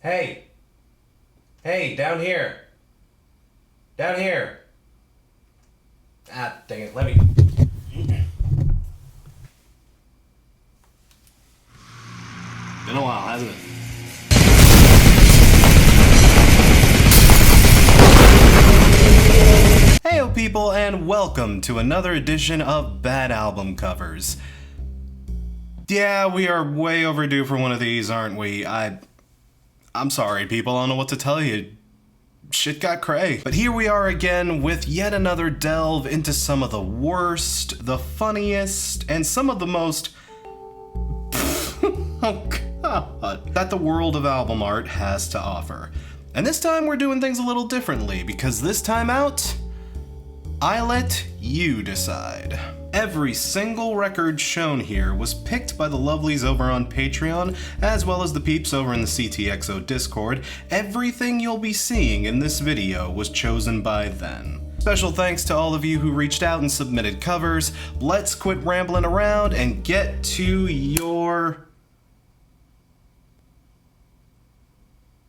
Hey! Hey, down here! Down here! Ah, dang it, let me... Been a while, hasn't it? Heyo people, and welcome to another edition of Bad Album Covers. Yeah, we are way overdue for one of these, aren't we? I'm sorry, people, I don't know what to tell you. Shit got cray. But here we are again with yet another delve into some of the worst, the funniest, and some of the most... oh god, that the world of album art has to offer. And this time we're doing things a little differently, because this time out, I let you decide. Every single record shown here was picked by the lovelies over on Patreon, as well as the peeps over in the CTXO Discord. Everything you'll be seeing in this video was chosen by them. Special thanks to all of you who reached out and submitted covers. Let's quit rambling around and get to your...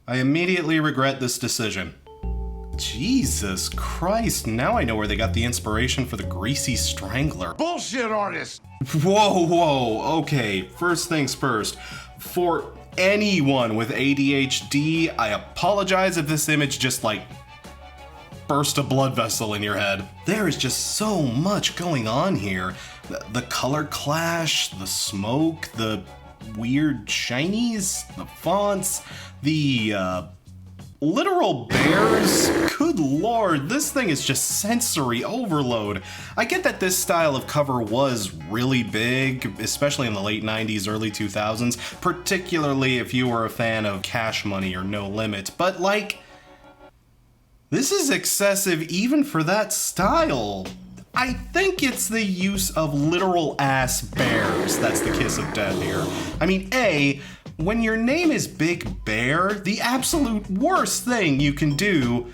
I immediately regret this decision. Jesus Christ, now I know where they got the inspiration for the Greasy Strangler. Bullshit artist! Whoa, okay, first things first. For anyone with ADHD, I apologize if this image just burst a blood vessel in your head. There is just so much going on here. The color clash, the smoke, the weird shinies, the fonts, the literal bears. Good lord, this thing is just sensory overload. I get that this style of cover was really big, especially in the late 90s, early 2000s, particularly if you were a fan of Cash Money or No Limit, but this is excessive even for that style. I think it's the use of literal ass bears that's the kiss of death here. I mean, when your name is Big Bear, the absolute worst thing you can do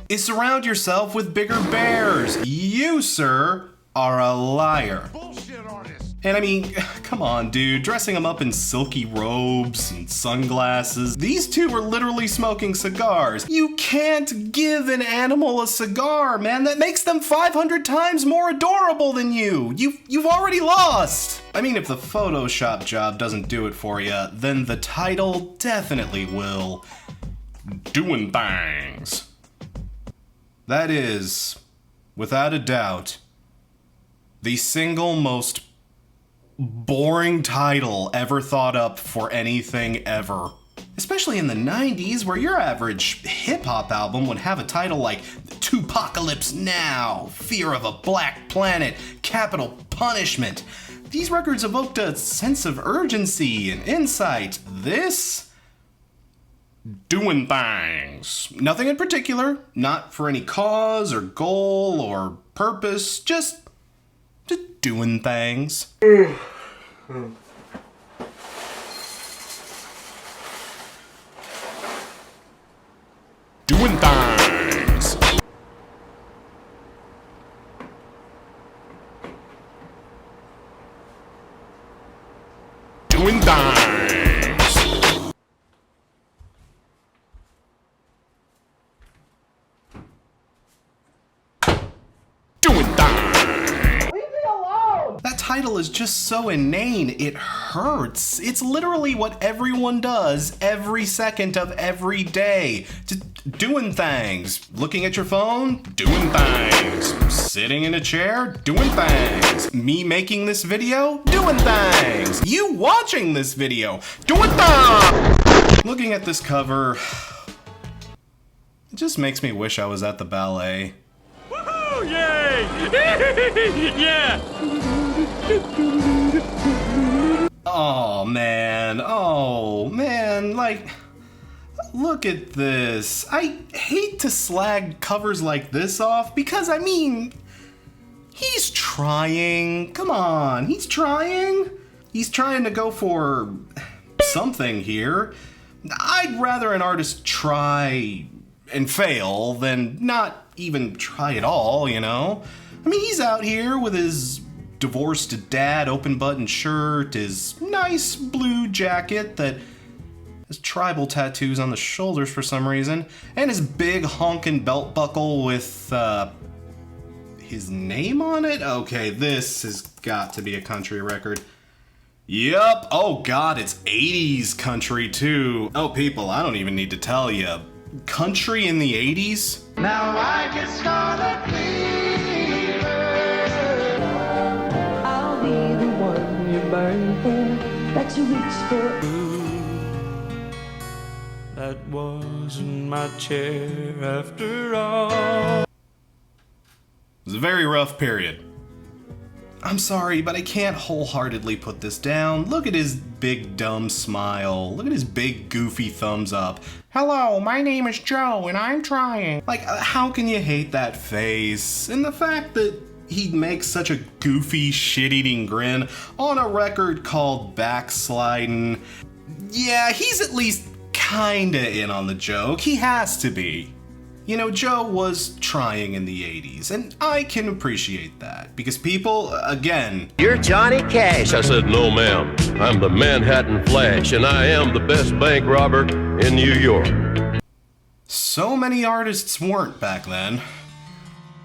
is surround yourself with bigger bears. You, sir, are a liar. Bullshit artist! And I mean, come on, dude, dressing them up in silky robes and sunglasses. These two are literally smoking cigars. You can't give an animal a cigar, man. That makes them 500 times more adorable than you. You've already lost. I mean, if the Photoshop job doesn't do it for you, then the title definitely will. Doing Things. That is, without a doubt, the single most boring title ever thought up for anything ever. Especially in the 90s, where your average hip-hop album would have a title like Tupacalypse Now, Fear of a Black Planet, Capital Punishment. These records evoked a sense of urgency and insight. This? Doing Things. Nothing in particular, not for any cause or goal or purpose, just doing things. Doing things. Doing things. Doing things. That title is just so inane, it hurts. It's literally what everyone does every second of every day. Doing things. Looking at your phone, doing things. Sitting in a chair, doing things. Me making this video, doing things. You watching this video, doing things. Looking at this cover, it just makes me wish I was at the ballet. Woohoo! Yay! Yeah! Oh man, look at this. I hate to slag covers like this off because, I mean, he's trying. Come on, he's trying. He's trying to go for something here. I'd rather an artist try and fail than not even try at all, you know? I mean, he's out here with his divorced dad open button shirt, his nice blue jacket that His tribal tattoos on the shoulders for some reason. And his big honkin' belt buckle with, his name on it? Okay, this has got to be a country record. Yup. Oh god, it's 80s country too. Oh people, I don't even need to tell you. Country in the 80s? Now I get started fever. I'll be the one you burn for, that you reach for. That wasn't my chair after all. It was a very rough period. I'm sorry, but I can't wholeheartedly put this down. Look at his big dumb smile. Look at his big goofy thumbs up. Hello, my name is Joe and I'm trying. Like, how can you hate that face? And the fact that he makes such a goofy shit-eating grin on a record called Backslidin'. Yeah, he's at least kinda in on the joke. He has to be. You know, Joe was trying in the 80s, and I can appreciate that, because people, again... You're Johnny Cash. I said, no ma'am, I'm the Manhattan Flash, and I am the best bank robber in New York. So many artists weren't back then.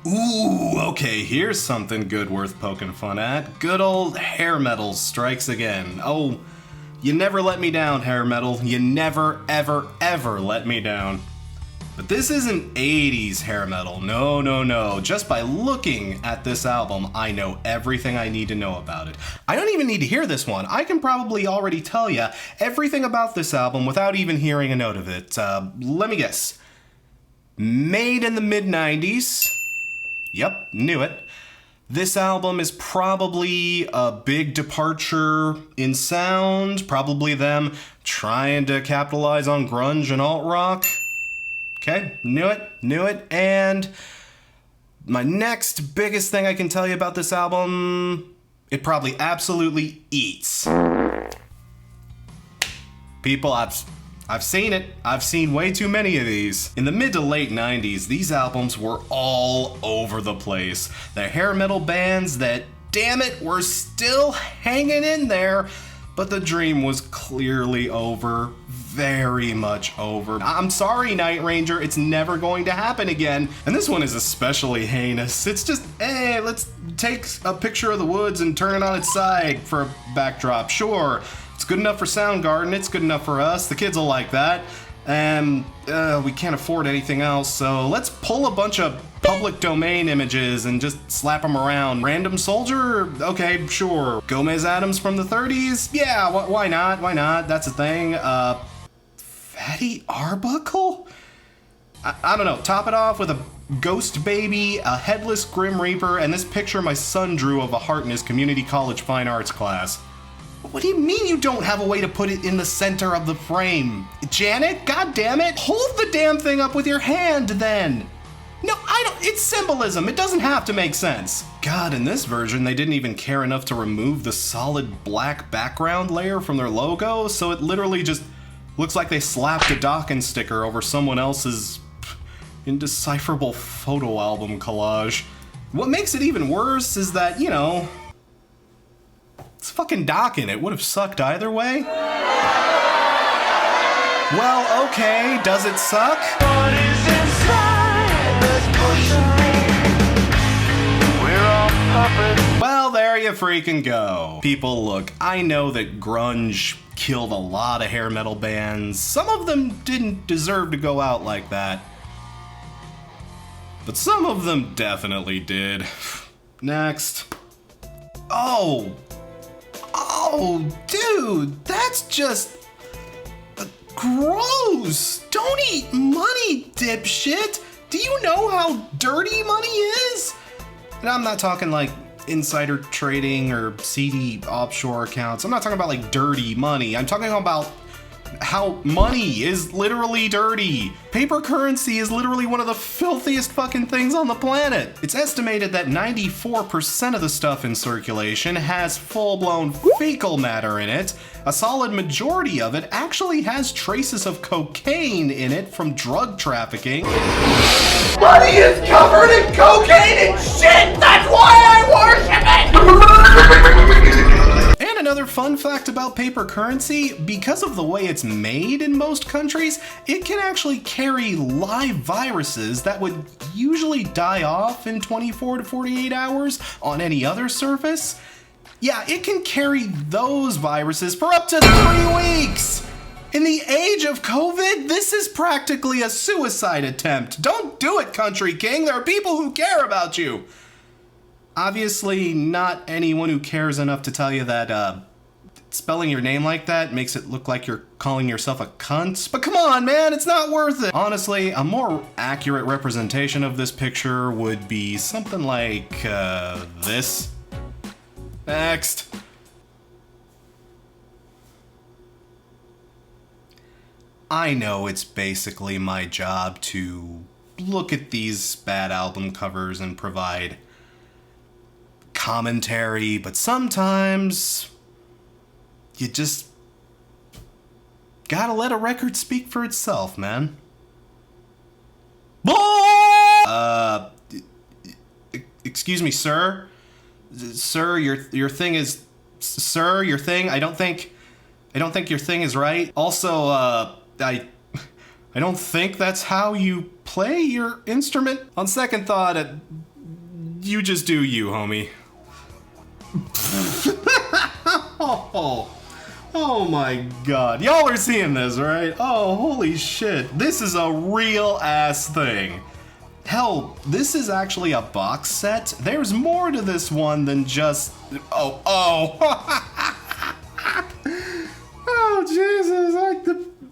Ooh, okay, here's something good worth poking fun at. Good old hair metal strikes again. Oh, you never let me down, hair metal. You never, ever, ever let me down. But this isn't 80s hair metal, no, no, no. Just by looking at this album, I know everything I need to know about it. I don't even need to hear this one. I can probably already tell you everything about this album without even hearing a note of it. Let me guess. Made in the mid-90s. Yep, knew it. This album is probably a big departure in sound, probably them trying to capitalize on grunge and alt-rock. Okay, knew it, and my next biggest thing I can tell you about this album, it probably absolutely eats. People, I've seen it. I've seen way too many of these. In the mid to late 90s, these albums were all over the place. The hair metal bands that, damn it, were still hanging in there, but the dream was clearly over. Very much over. I'm sorry, Night Ranger, it's never going to happen again. And this one is especially heinous. It's just, hey, let's take a picture of the woods and turn it on its side for a backdrop. Sure, it's good enough for Soundgarden, it's good enough for us, the kids will like that. And we can't afford anything else, so let's pull a bunch of public domain images and just slap them around. Random Soldier? Okay, sure. Gomez Adams from the 30s? Yeah, why not? Why not? That's a thing. Fatty Arbuckle? I don't know. Top it off with a Ghost Baby, a Headless Grim Reaper, and this picture my son drew of a heart in his community college fine arts class. What do you mean you don't have a way to put it in the center of the frame? Janet, god damn it, hold the damn thing up with your hand then. No, I don't, it's symbolism, it doesn't have to make sense. God, in this version, they didn't even care enough to remove the solid black background layer from their logo, so it literally just looks like they slapped a Dawkins sticker over someone else's indecipherable photo album collage. What makes it even worse is that, you know, it's fucking Dawkins. It would have sucked either way. Well, okay, does it suck? What is inside that's pushing me? We're all puppets. Well, there you freaking go. People, look, I know that grunge killed a lot of hair metal bands. Some of them didn't deserve to go out like that. But some of them definitely did. Next. Oh, dude, that's just gross. Don't eat money, dipshit. Do you know how dirty money is? And I'm not talking like insider trading or seedy offshore accounts. I'm not talking about like dirty money. I'm talking about how money is literally dirty. Paper currency is literally one of the filthiest fucking things on the planet. It's estimated that 94% of the stuff in circulation has full-blown fecal matter in it. A solid majority of it actually has traces of cocaine in it from drug trafficking. Money is covered in cocaine and shit! That's why I worship it! And another fun fact about paper currency? Because of the way it's made in most countries, it can actually carry live viruses that would usually die off in 24 to 48 hours on any other surface. Yeah, it can carry those viruses for up to 3 weeks! In the age of COVID, this is practically a suicide attempt. Don't do it, Country King. There are people who care about you. Obviously, not anyone who cares enough to tell you that spelling your name like that makes it look like you're calling yourself a cunt. But come on, man, it's not worth it. Honestly, a more accurate representation of this picture would be something like this. Next. I know it's basically my job to look at these bad album covers and provide commentary, but sometimes you just gotta let a record speak for itself, man. Excuse me, sir? Sir, your thing is... Sir, your thing? I don't think your thing is right. Also, I don't think that's how you play your instrument. On second thought, you just do you, homie. Oh my god. Y'all are seeing this, right? Oh, holy shit. This is a real ass thing. Hell, this is actually a box set. There's more to this one than just... Oh. Oh, Jesus.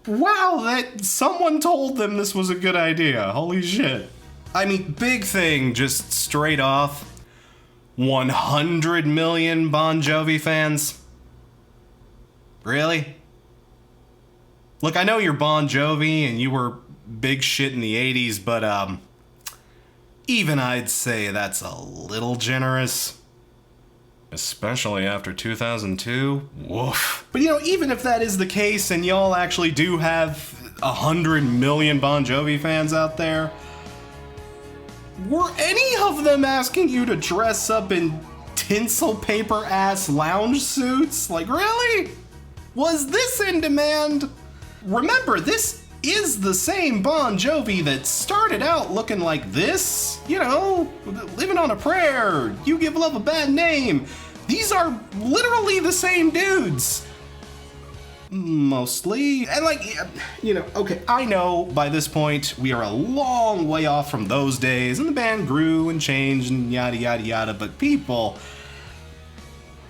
Wow, that someone told them this was a good idea. Holy shit. I mean, big thing, just straight off. 100 million Bon Jovi fans? Really? Look, I know you're Bon Jovi and you were big shit in the 80s, but even I'd say that's a little generous. Especially after 2002? Woof. But you know, even if that is the case and y'all actually do have 100 million Bon Jovi fans out there, were any of them asking you to dress up in tinsel paper ass lounge suits? Like, really? Was this in demand? Remember, this is the same Bon Jovi that started out looking like this. You know, living on a prayer, you give love a bad name. These are literally the same dudes. Mostly. And like, you know, okay, I know by this point we are a long way off from those days and the band grew and changed and yada yada yada, but people,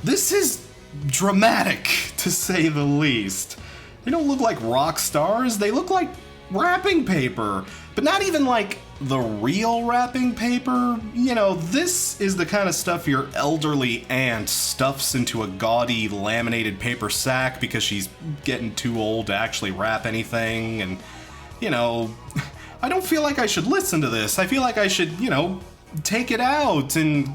this is dramatic to say the least. They don't look like rock stars, they look like wrapping paper, but not even like the real wrapping paper. You know, this is the kind of stuff your elderly aunt stuffs into a gaudy laminated paper sack because she's getting too old to actually wrap anything. And, you know, I don't feel like I should listen to this. I feel like I should, you know, take it out and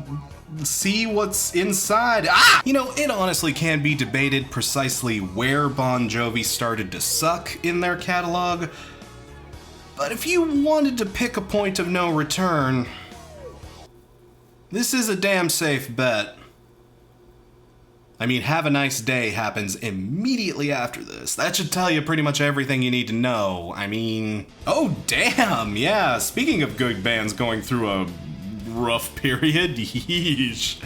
see what's inside. You know, it honestly can be debated precisely where Bon Jovi started to suck in their catalog. But if you wanted to pick a point of no return, this is a damn safe bet. I mean, Have a Nice Day happens immediately after this. That should tell you pretty much everything you need to know. I mean, oh damn, yeah, speaking of good bands going through a rough period, yeesh.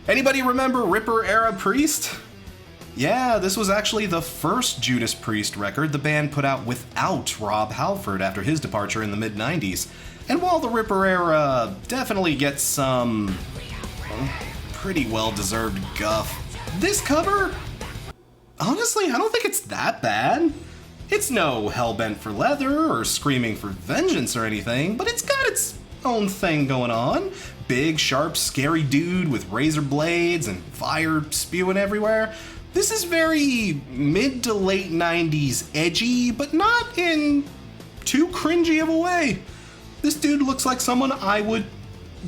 Anybody remember Ripper era Priest? Yeah, this was actually the first Judas Priest record the band put out without Rob Halford after his departure in the mid-90s. And while the Ripper era definitely gets some pretty well-deserved guff, this cover, honestly, I don't think it's that bad. It's no Hellbent for Leather or Screaming for Vengeance or anything, but it's got its own thing going on. Big, sharp, scary dude with razor blades and fire spewing everywhere. This is very mid to late 90s edgy, but not in too cringy of a way. This dude looks like someone I would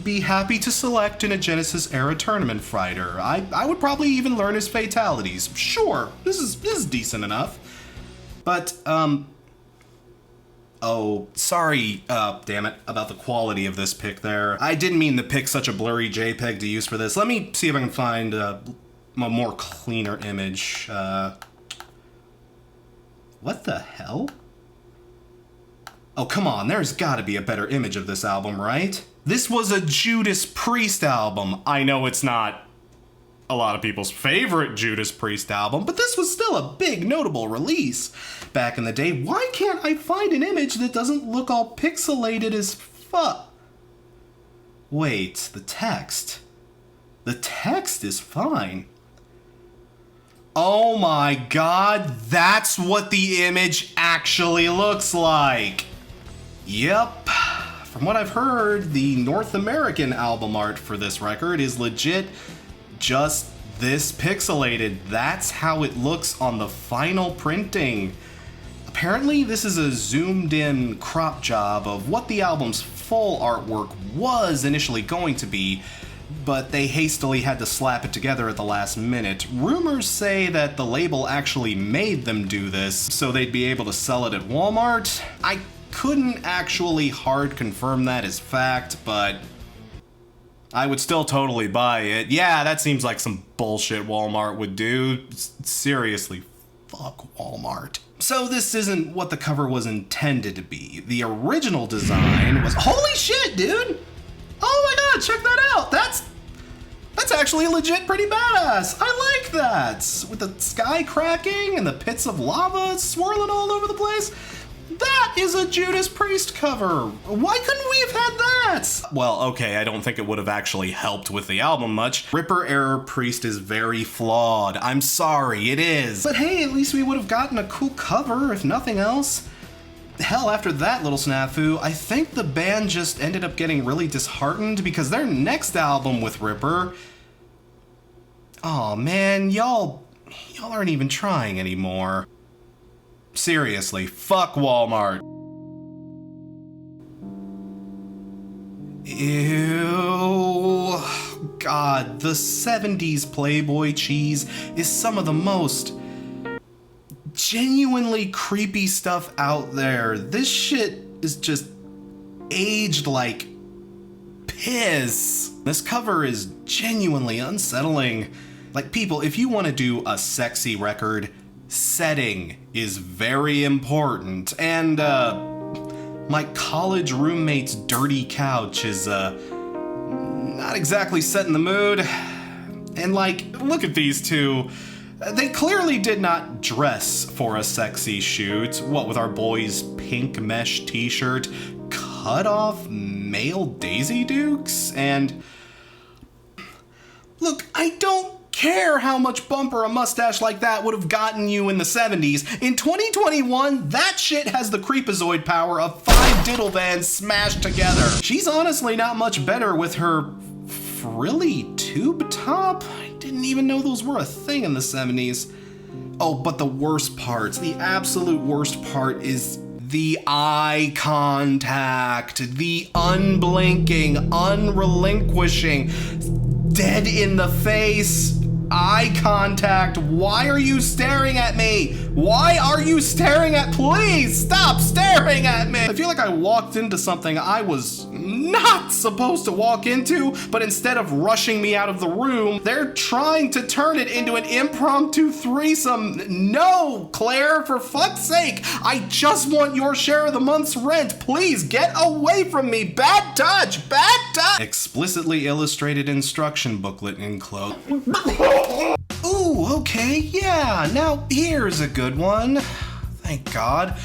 be happy to select in a Genesis era tournament fighter. I would probably even learn his fatalities. Sure, this is decent enough. But, oh, sorry, damn it, about the quality of this pic there. I didn't mean to pick such a blurry JPEG to use for this. Let me see if I can find a more cleaner image. What the hell? Oh, come on, there's gotta be a better image of this album, right? This was a Judas Priest album. I know it's not a lot of people's favorite Judas Priest album, but this was still a big, notable release back in the day. Why can't I find an image that doesn't look all pixelated as fuck? Wait, the text. The text is fine. Oh my god, that's what the image actually looks like. Yep. From what I've heard, the North American album art for this record is legit just this pixelated. That's how it looks on the final printing. Apparently, this is a zoomed in crop job of what the album's full artwork was initially going to be, but they hastily had to slap it together at the last minute. Rumors say that the label actually made them do this so they'd be able to sell it at Walmart. I couldn't actually hard confirm that as fact, but I would still totally buy it. Yeah, that seems like some bullshit Walmart would do. Seriously, fuck Walmart. So this isn't what the cover was intended to be. The original design was... Holy shit, dude! Oh my god, check that out! That's actually legit pretty badass. I like that. With the sky cracking and the pits of lava swirling all over the place. That is a Judas Priest cover. Why couldn't we have had that? Well, okay, I don't think it would have actually helped with the album much. Ripper era Priest is very flawed. I'm sorry, it is. But hey, at least we would have gotten a cool cover, if nothing else. Hell, after that little snafu, I think the band just ended up getting really disheartened because their next album with Ripper... Aw, man, y'all aren't even trying anymore. Seriously, fuck Walmart. Ew. God, the 70s Playboy cheese is some of the most genuinely creepy stuff out there. This shit is just aged like piss. This cover is genuinely unsettling. Like, people, if you want to do a sexy record, setting is very important, and my college roommate's dirty couch is not exactly setting the mood. And like, look at these two. They clearly did not dress for a sexy shoot. What with our boy's pink mesh t-shirt, cut off male Daisy Dukes, and look, I don't care how much bumper a mustache like that would have gotten you in the 70s. In 2021, that shit has the creepazoid power of 5 diddle vans smashed together. She's honestly not much better with her frilly tube top. I didn't even know those were a thing in the 70s. Oh, but the worst part, the absolute worst part is the eye contact, the unblinking, unrelinquishing, dead in the face eye contact. Why are you staring at me? Why are you staring at? Please stop staring at me. I feel like I walked into something I was not supposed to walk into, but instead of rushing me out of the room, they're trying to turn it into an impromptu threesome. No, Claire, for fuck's sake, I just want your share of the month's rent. Please get away from me. Bad touch, bad touch. Explicitly illustrated instruction booklet enclosed. Ooh, okay, yeah, now here's a good one. Thank God.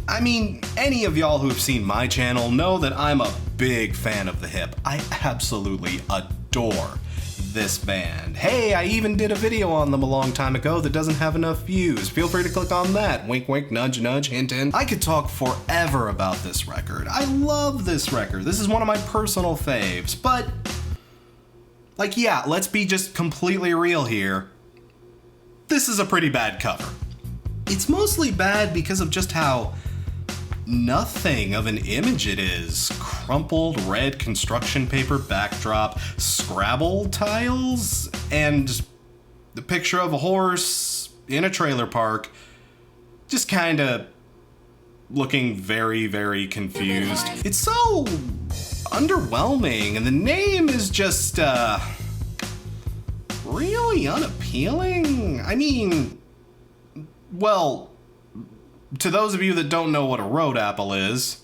I mean, any of y'all who've seen my channel know that I'm a big fan of The Hip. I absolutely adore this band. Hey, I even did a video on them a long time ago that doesn't have enough views. Feel free to click on that. Wink, wink, nudge, nudge, hint, hint. I could talk forever about this record. I love this record. This is one of my personal faves, but like, yeah, let's be just completely real here. This is a pretty bad cover. It's mostly bad because of just how nothing of an image it is. Crumpled red construction paper backdrop, Scrabble tiles, and the picture of a horse in a trailer park, just kinda looking very, very confused. It's so underwhelming, and the name is just, really unappealing. I mean, well, to those of you that don't know what a road apple is,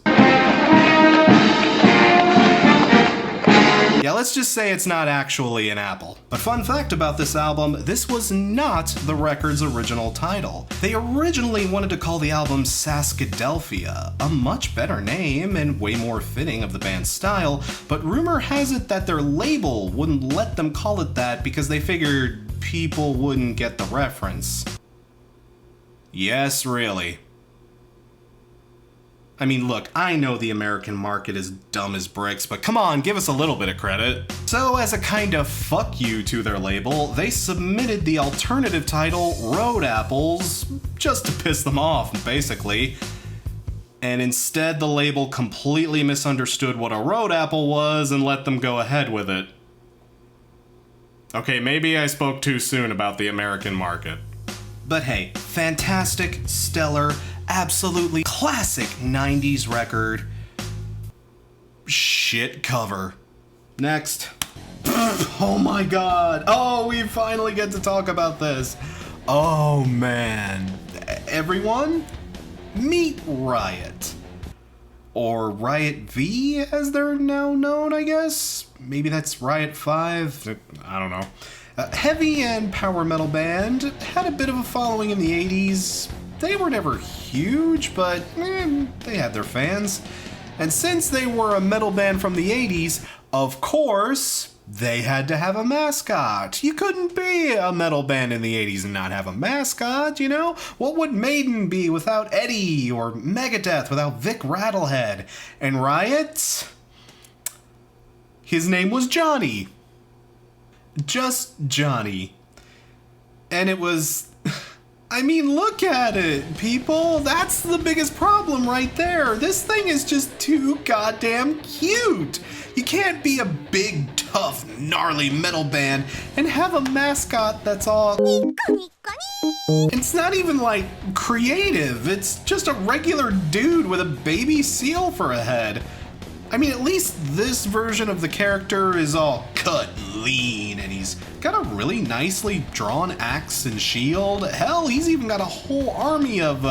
yeah, let's just say it's not actually an apple. But fun fact about this album, this was not the record's original title. They originally wanted to call the album Saskadelphia, a much better name and way more fitting of the band's style, but rumor has it that their label wouldn't let them call it that because they figured people wouldn't get the reference. Yes, really. I mean, look, I know the American market is dumb as bricks, but come on, give us a little bit of credit. So as a kind of fuck you to their label, they submitted the alternative title, Road Apples, just to piss them off, basically. And instead, the label completely misunderstood what a road apple was and let them go ahead with it. Okay, maybe I spoke too soon about the American market. But hey, fantastic, stellar, absolutely classic 90s record. Shit cover. Next. Oh my god. Oh, we finally get to talk about this. Oh man. Everyone, meet Riot. Or Riot V, as they're now known, I guess. Maybe that's Riot 5. I don't know. A heavy and power metal band, had a bit of a following in the 80s. They were never huge, but they had their fans. And since they were a metal band from the 80s, of course, they had to have a mascot. You couldn't be a metal band in the 80s and not have a mascot, you know? What would Maiden be without Eddie, or Megadeth without Vic Rattlehead? And Riot? His name was Johnny. Just Johnny. And it was... I mean, look at it, people. That's the biggest problem right there. This thing is just too goddamn cute. You can't be a big, tough, gnarly metal band and have a mascot that's all... It's not even, like, creative. It's just a regular dude with a baby seal for a head. I mean, at least this version of the character is all cut and lean, and he's got a really nicely drawn axe and shield. Hell, he's even got a whole army of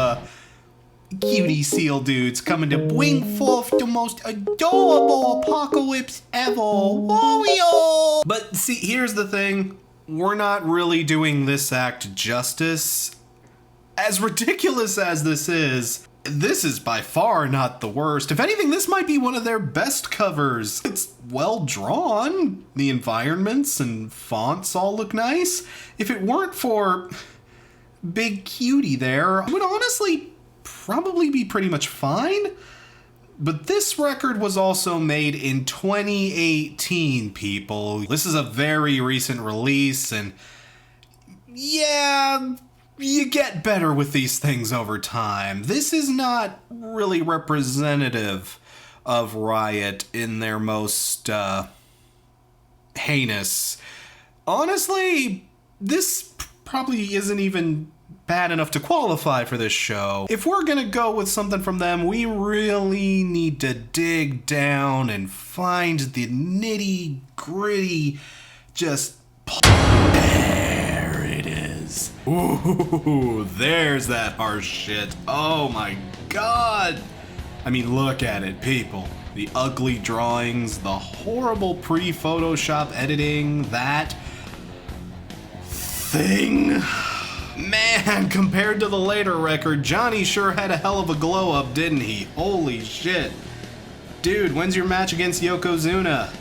cutie seal dudes coming to bring forth the most adorable apocalypse ever. Wario! But see, here's the thing. We're not really doing this act justice. As ridiculous as this is by far not the worst. If anything, this might be one of their best covers. It's well drawn. The environments and fonts all look nice. If it weren't for Big Cutie there, it would honestly probably be pretty much fine. But this record was also made in 2018, people. This is a very recent release, and yeah, you get better with these things over time. This is not really representative of Riot in their most heinous. Honestly, this probably isn't even bad enough to qualify for this show. If we're gonna go with something from them, we really need to dig down and find the nitty gritty, just... There it is. Ooh, there's that harsh shit. Oh my god. I mean, look at it, people. The ugly drawings, the horrible pre-Photoshop editing, that thing. Man, compared to the later record, Johnny sure had a hell of a glow up, didn't he? Holy shit. Dude, when's your match against Yokozuna?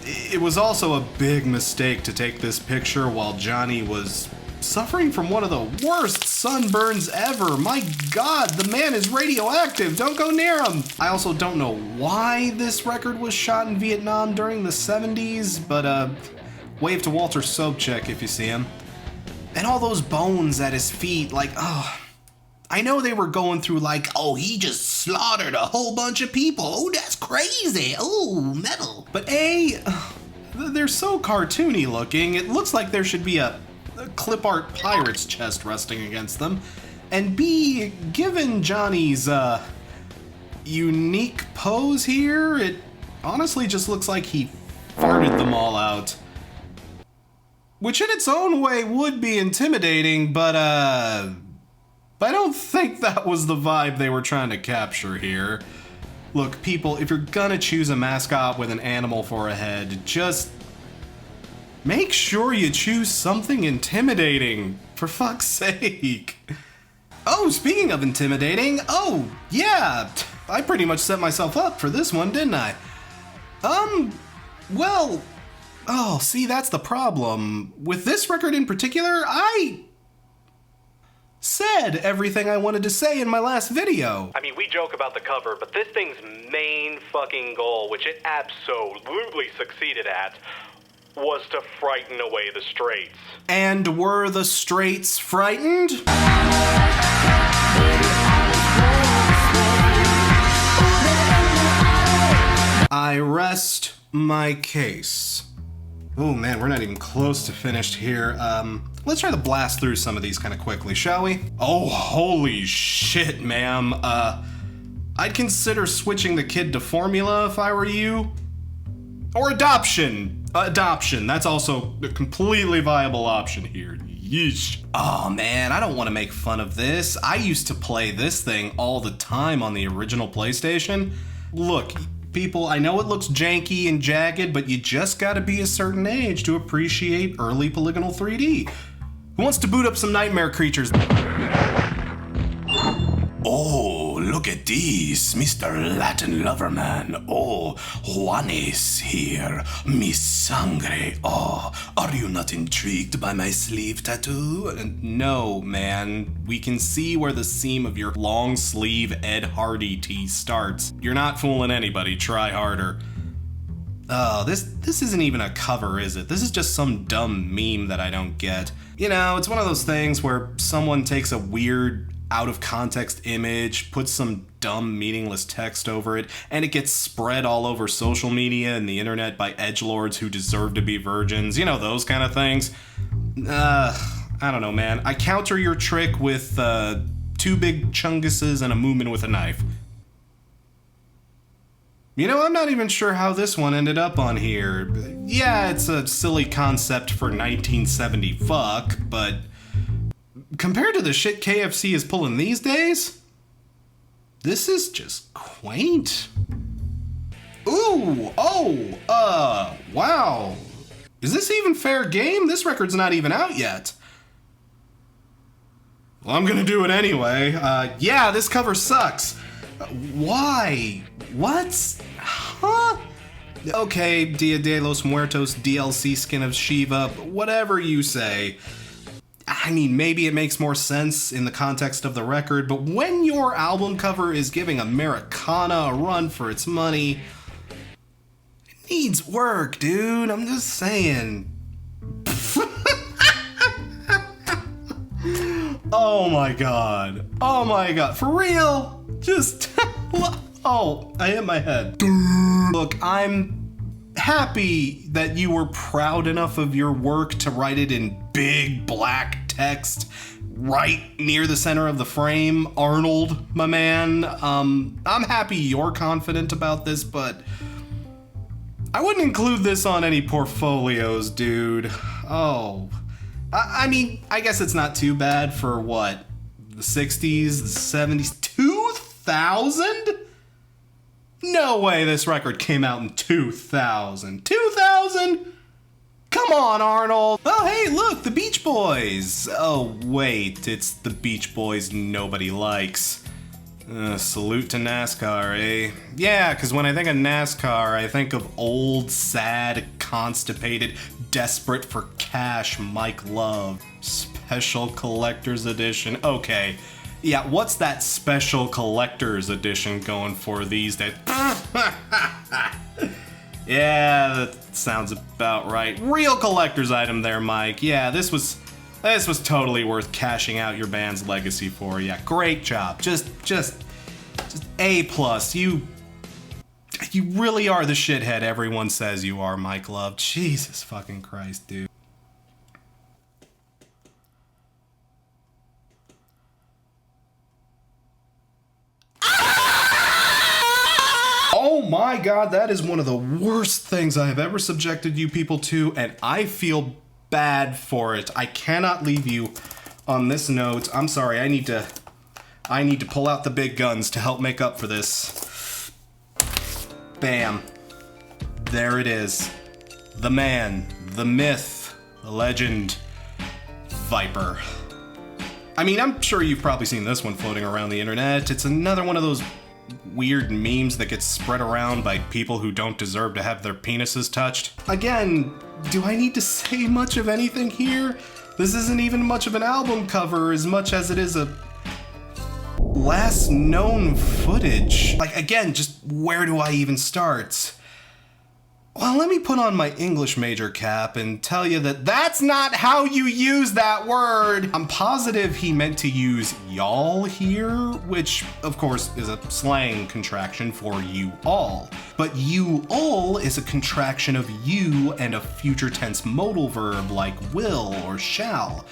It was also a big mistake to take this picture while Johnny was suffering from one of the worst sunburns ever. My god, the man is radioactive. Don't go near him. I also don't know why this record was shot in Vietnam during the 70s, but wave to Walter Sobchak if you see him. And all those bones at his feet, like, oh, I know they were going through like, oh, he just slaughtered a whole bunch of people. Oh, that's crazy. Oh, metal. But A, they're so cartoony looking. It looks like there should be a clip art pirate's chest resting against them. And B, given Johnny's unique pose here, it honestly just looks like he farted them all out. which in its own way would be intimidating, but I don't think that was the vibe they were trying to capture here. Look, people, if you're gonna choose a mascot with an animal for a head, just make sure you choose something intimidating, for fuck's sake. Oh, speaking of intimidating, oh, yeah, I pretty much set myself up for this one, didn't I? Well, oh, see, that's the problem. With this record in particular, I said everything I wanted to say in my last video. I mean, we joke about the cover, but this thing's main fucking goal, which it absolutely succeeded at, was to frighten away the straights. And were the straights frightened? I rest my case. Oh man, we're not even close to finished here. Let's try to blast through some of these kind of quickly, shall we? Oh, holy shit, ma'am. I'd consider switching the kid to formula if I were you. Or adoption. Adoption, that's also a completely viable option here. Yeesh. Oh man, I don't want to make fun of this. I used to play this thing all the time on the original PlayStation. Look, people, I know it looks janky and jagged, but you just gotta be a certain age to appreciate early polygonal 3D. Who wants to boot up some nightmare creatures? Oh, look at this, Mr. Latin Loverman. Oh, Juanes here, mi sangre. Oh, are you not intrigued by my sleeve tattoo? No, man. We can see where the seam of your long sleeve Ed Hardy tee starts. You're not fooling anybody, try harder. Oh, this isn't even a cover, is it? This is just some dumb meme that I don't get. You know, it's one of those things where someone takes a weird, out of context image, puts some dumb meaningless text over it, and it gets spread all over social media and the internet by edgelords who deserve to be virgins, you know, those kind of things. I don't know, man. I counter your trick with 2 big chunguses and a moomin with a knife. You know, I'm not even sure how this one ended up on here. Yeah, it's a silly concept for 1970 fuck, but compared to the shit KFC is pulling these days, this is just quaint. Ooh, oh, wow. Is this even fair game? This record's not even out yet. Well, I'm gonna do it anyway. Yeah, this cover sucks. Why? What? Huh? Okay, Dia de los Muertos DLC skin of Shiva, whatever you say. I mean, maybe it makes more sense in the context of the record, but when your album cover is giving Americana a run for its money, it needs work, dude. I'm just saying. Oh my god. Oh my god. For real? Just... Oh, I hit my head. Look, I'm happy that you were proud enough of your work to write it in big black text right near the center of the frame. Arnold, my man. I'm happy you're confident about this, but I wouldn't include this on any portfolios, dude. Oh. I mean, I guess it's not too bad for what? The 60s, the 70s, 2000? No way this record came out in 2000. 2000? Come on, Arnold. Oh, hey, look, the Beach Boys. Oh, wait, it's the Beach Boys nobody likes. Salute to NASCAR, eh? Yeah, because when I think of NASCAR, I think of old, sad, constipated, desperate for cash Mike Love. Special Collector's Edition. Okay. Yeah, what's that Special Collector's Edition going for these days? Yeah, that sounds about right. Real collector's item there, Mike. Yeah, this was totally worth cashing out your band's legacy for. Yeah, great job. Just A+. You really are the shithead everyone says you are, Mike Love. Jesus fucking Christ, dude. Oh my god, that is one of the worst things I have ever subjected you people to, and I feel bad for it. I cannot leave you on this note. I'm sorry, I need to pull out the big guns to help make up for this. Bam. There it is. The man, the myth, the legend, Viper. I mean, I'm sure you've probably seen this one floating around the internet. It's another one of those weird memes that gets spread around by people who don't deserve to have their penises touched. Again, do I need to say much of anything here? This isn't even much of an album cover as much as it is a last known footage. Like, again, just where do I even start? Well, let me put on my English major cap and tell you that that's not how you use that word. I'm positive he meant to use y'all here, which of course is a slang contraction for you all. But you all is a contraction of you and a future tense modal verb like will or shall.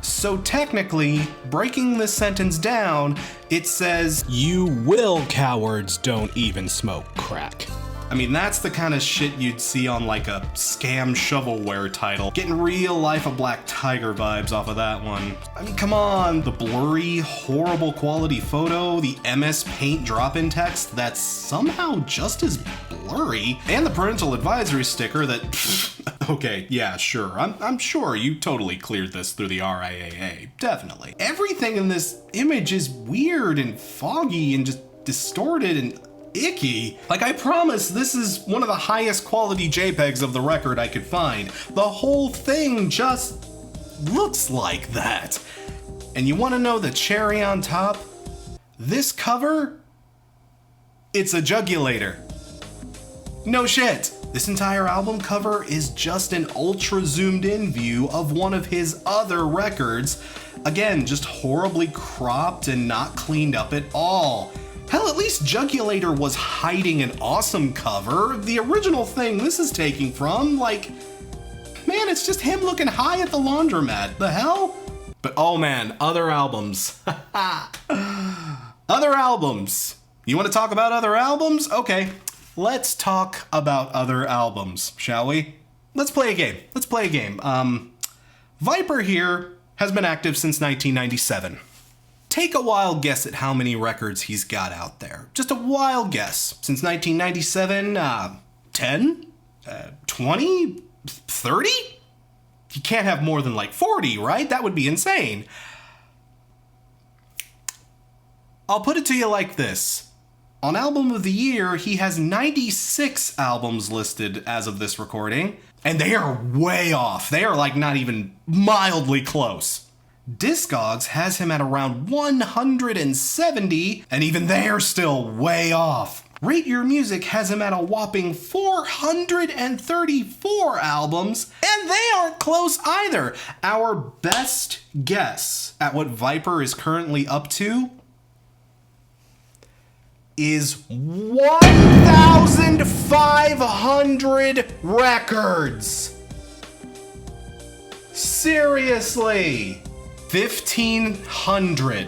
So technically, breaking this sentence down, it says, "You will cowards don't even smoke crack." I mean, that's the kind of shit you'd see on like a scam shovelware title. Getting real Life of Black Tiger vibes off of that one. I mean, come on, the blurry, horrible quality photo, the MS Paint drop-in text that's somehow just as blurry, and the parental advisory sticker that, okay, yeah, sure, I'm sure you totally cleared this through the RIAA, definitely. Everything in this image is weird and foggy and just distorted and icky. Like, I promise this is one of the highest quality JPEGs of the record I could find. The whole thing just looks like that. And you want to know the cherry on top? This cover? It's a jugulator. No shit. This entire album cover is just an ultra zoomed in view of one of his other records. Again, just horribly cropped and not cleaned up at all. Hell, at least Jugulator was hiding an awesome cover. The original thing this is taking from, like, man, it's just him looking high at the laundromat. The hell? But oh man, other albums. Other albums. You want to talk about other albums? Okay, let's talk about other albums, shall we? Let's play a game. Let's play a game. Viper here has been active since 1997. Take a wild guess at how many records he's got out there. Just a wild guess. Since 1997, 10? 20? 30? You can't have more than like 40, right? That would be insane. I'll put it to you like this. On Album of the Year, he has 96 albums listed as of this recording, and they are way off. They are like not even mildly close. Discogs has him at around 170, and even they're still way off. Rate Your Music has him at a whopping 434 albums, and they aren't close either. Our best guess at what Viper is currently up to is 1,500 records. Seriously. 1,500.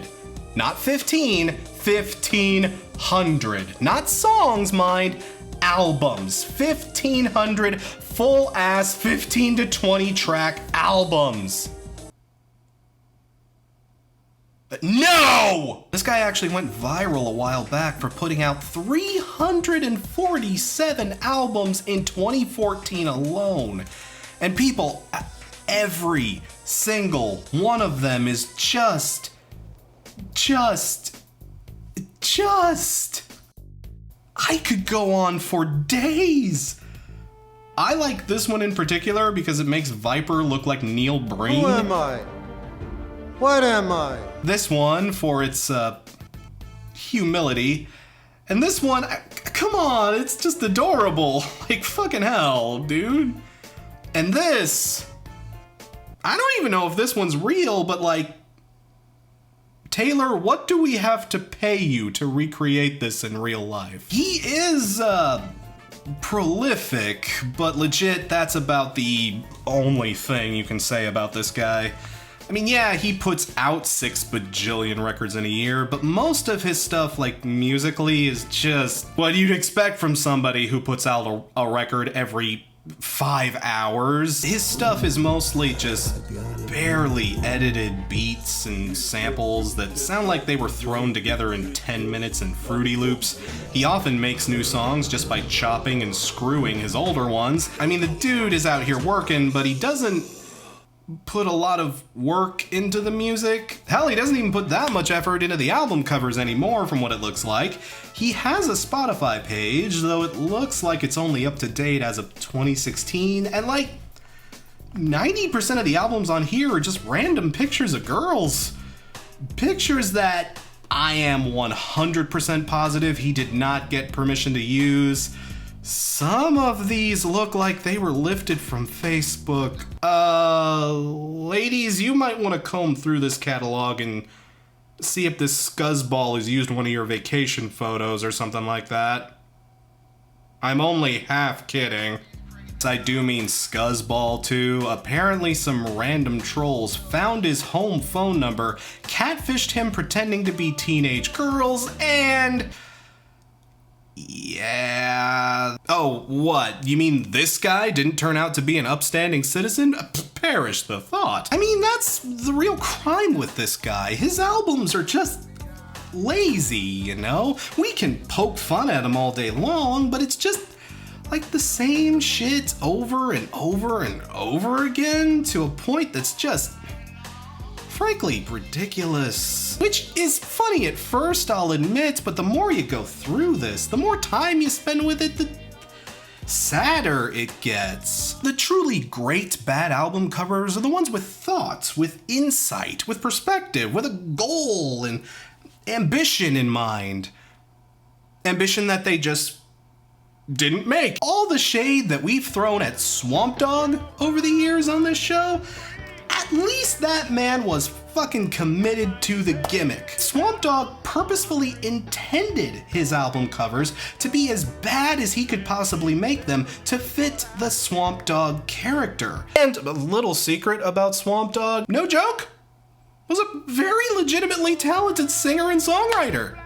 Not 15, 1,500. Not songs, mind, albums. 1,500 full-ass 15 to 20 track albums. No! This guy actually went viral a while back for putting out 347 albums in 2014 alone. And people, every single one of them is just. I could go on for days. I like this one in particular because it makes Viper look like Neil Breen. Who am I? What am I? This one for its humility. And this one, come on, it's just adorable. Like, fucking hell, dude. And this, I don't even know if this one's real, but like, Taylor, what do we have to pay you to recreate this in real life? He is, prolific, but legit, that's about the only thing you can say about this guy. I mean, yeah, he puts out 6 bajillion records in a year, but most of his stuff, like, musically is just what you'd expect from somebody who puts out a record every 5 hours. His stuff is mostly just barely edited beats and samples that sound like they were thrown together in 10 minutes in Fruity Loops. He often makes new songs just by chopping and screwing his older ones. I mean, the dude is out here working, but he doesn't put a lot of work into the music. Hell, he doesn't even put that much effort into the album covers anymore from what it looks like. He has a Spotify page, though it looks like it's only up to date as of 2016, and like 90% of the albums on here are just random pictures of girls. Pictures that I am 100% positive he did not get permission to use. Some of these look like they were lifted from Facebook. Ladies, you might want to comb through this catalog and see if this scuzzball has used one of your vacation photos or something like that. I'm only half kidding. I do mean scuzzball too. Apparently some random trolls found his home phone number, catfished him pretending to be teenage girls, and... yeah. Oh, what? You mean this guy didn't turn out to be an upstanding citizen? Perish the thought. I mean, that's the real crime with this guy. His albums are just lazy, you know? We can poke fun at him all day long, but it's just like the same shit over and over and over again to a point that's just frankly ridiculous. Which is funny at first, I'll admit, but the more you go through this, the more time you spend with it, the sadder it gets. The truly great bad album covers are the ones with thoughts, with insight, with perspective, with a goal and ambition in mind. Ambition that they just didn't make. All the shade that we've thrown at Swamp Dogg over the years on this show, at least that man was fucking committed to the gimmick. Swamp Dogg purposefully intended his album covers to be as bad as he could possibly make them to fit the Swamp Dogg character. And a little secret about Swamp Dogg, no joke, was a very legitimately talented singer and songwriter.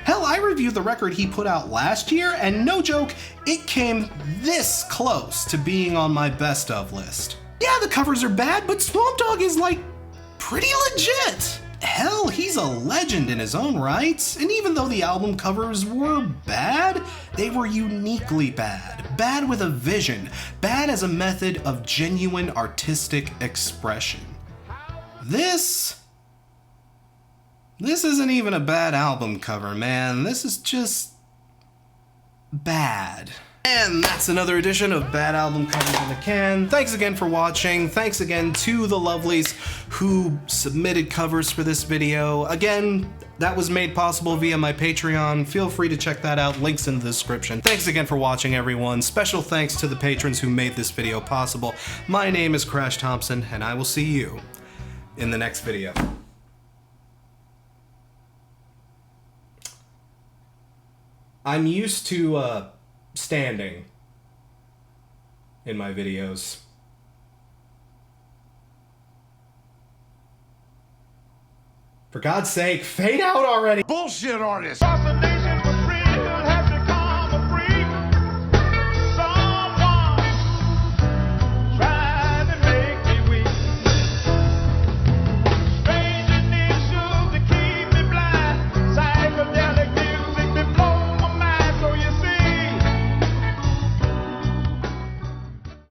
Hell, I reviewed the record he put out last year, and no joke, it came this close to being on my best of list. Yeah, the covers are bad, but Swamp Dogg is like pretty legit. Hell, he's a legend in his own right. And even though the album covers were bad, they were uniquely bad. Bad with a vision. Bad as a method of genuine artistic expression. This isn't even a bad album cover, man. This is just bad. And that's another edition of Bad Album Covers in the Can. Thanks again for watching. Thanks again to the lovelies who submitted covers for this video. Again, that was made possible via my Patreon. Feel free to check that out. Links in the description. Thanks again for watching, everyone. Special thanks to the patrons who made this video possible. My name is Crash Thompson, and I will see you in the next video. I'm used to, standing in my videos. For God's sake, fade out already! Bullshit artist!